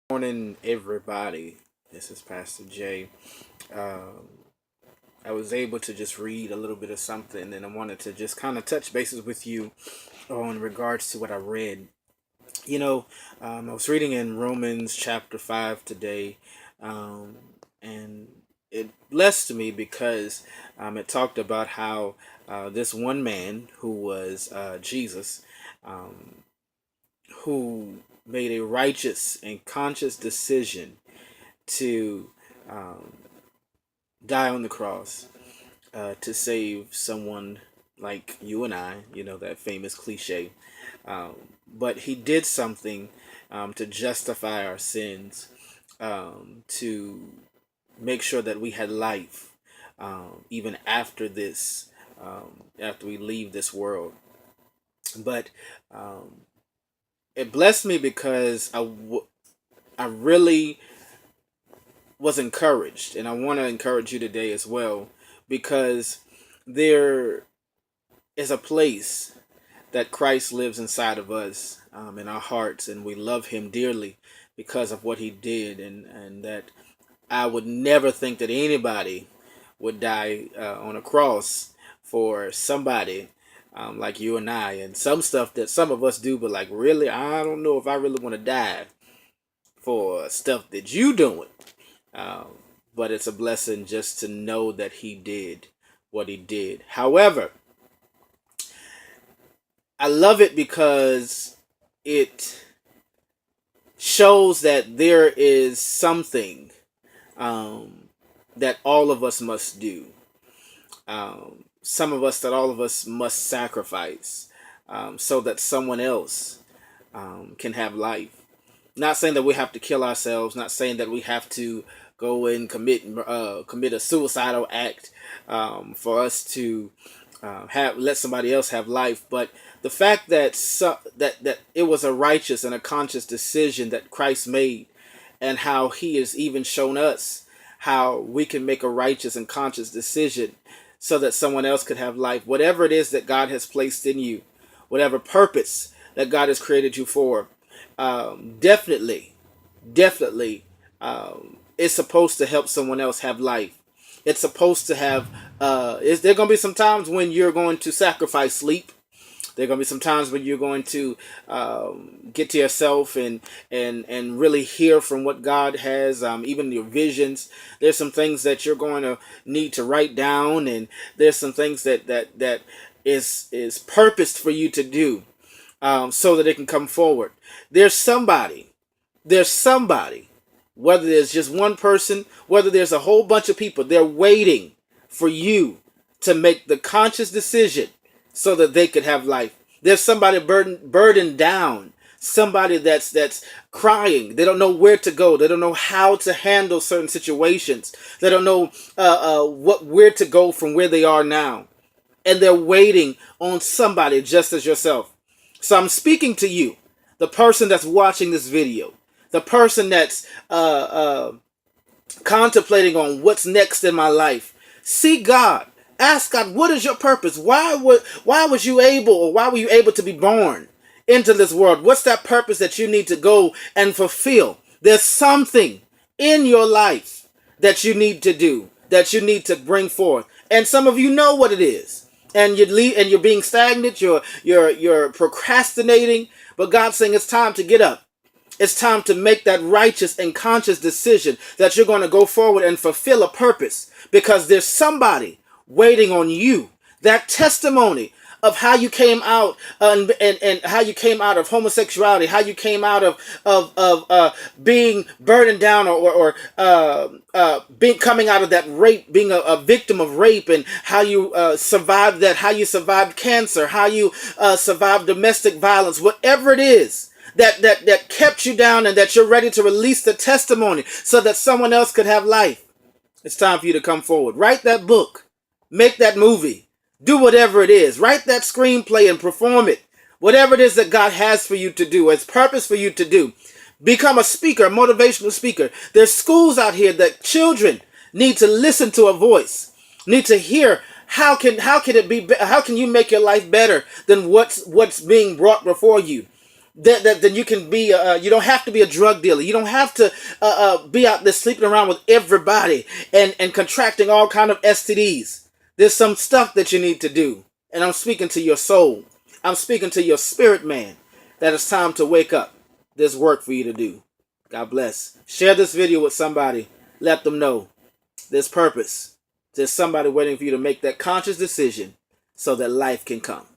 Morning, everybody. This is Pastor Jay. Um, I was able to just read a little bit of something, and I wanted to just kind of touch bases with you on regards to what I read. You know, I was reading in Romans chapter 5 today, um, and it blessed me because it talked about how this one man who was Jesus, um, who made a righteous and conscious decision to um, die on the cross to save someone like you and I, that famous cliche. Um, but he did something to justify our sins, to make sure that we had life even after this, after we leave this world. But um, it blessed me because I really was encouraged, and I want to encourage you today as well, because there is a place that Christ lives inside of us, in our hearts, and we love Him dearly because of what He did, and that I would never think that anybody would die on a cross for somebody like you and I, and some stuff that some of us do, but like really, I don't know if I really want to die for stuff that you doing. Um, but it's a blessing just to know that he did what he did. However, I love it because it shows that there is something um, that all of us must do. Some of us that all of us must sacrifice so that someone else can have life. Not saying that we have to kill ourselves. Not saying that we have to go and commit a suicidal act for us to have let somebody else have life. But the fact that that it was a righteous and a conscious decision that Christ made, and how He has even shown us how we can make a righteous and conscious decision so that someone else could have life. Whatever it is that God has placed in you, whatever purpose that God has created you for, definitely, definitely, it's supposed to help someone else have life. It's supposed to have. Is there going to be some times when you're going to sacrifice sleep? There are going to be some times when you're going to get to yourself and really hear from what God has, even your visions. There's some things that you're going to need to write down, and there's some things that is purposed for you to do, so that it can come forward. There's somebody, there's somebody, whether there's just one person, whether there's a whole bunch of people, they're waiting for you to make the conscious decision so that they could have life. There's somebody burdened down, somebody that's crying. They don't know where to go. They don't know how to handle certain situations. They don't know where to go from where they are now, and they're waiting on somebody just as yourself. So I'm speaking to you, the person that's watching this video, the person that's contemplating on what's next in my life. See God. Ask God, what is your purpose? Why was you able, or why were you able to be born into this world? What's that purpose that you need to go and fulfill? There's something in your life that you need to do, that you need to bring forth. And some of you know what it is. And you're being stagnant, you're procrastinating, but God's saying it's time to get up. It's time to make that righteous and conscious decision that you're going to go forward and fulfill a purpose, because there's somebody waiting on you. That testimony of how you came out, and how you came out of homosexuality, how you came out of being burdened down, or being coming out of that rape, being a victim of rape, and how you survived that, how you survived cancer, how you survived domestic violence, whatever it is that kept you down, and that you're ready to release the testimony so that someone else could have life. It's time for you to come forward. Write that book. Make that movie. Do whatever it is. Write that screenplay and perform it. Whatever it is that God has for you to do, His purpose for you to do. Become a speaker, a motivational speaker. There's schools out here that children need to listen to a voice, need to hear how can it be, how can you make your life better than what's being brought before you. then you can be you don't have to be a drug dealer. You don't have to be out there sleeping around with everybody and contracting all kind of STDs. There's some stuff that you need to do, and I'm speaking to your soul. I'm speaking to your spirit, man, that it's time to wake up. There's work for you to do. God bless. Share this video with somebody. Let them know there's purpose. There's somebody waiting for you to make that conscious decision so that life can come.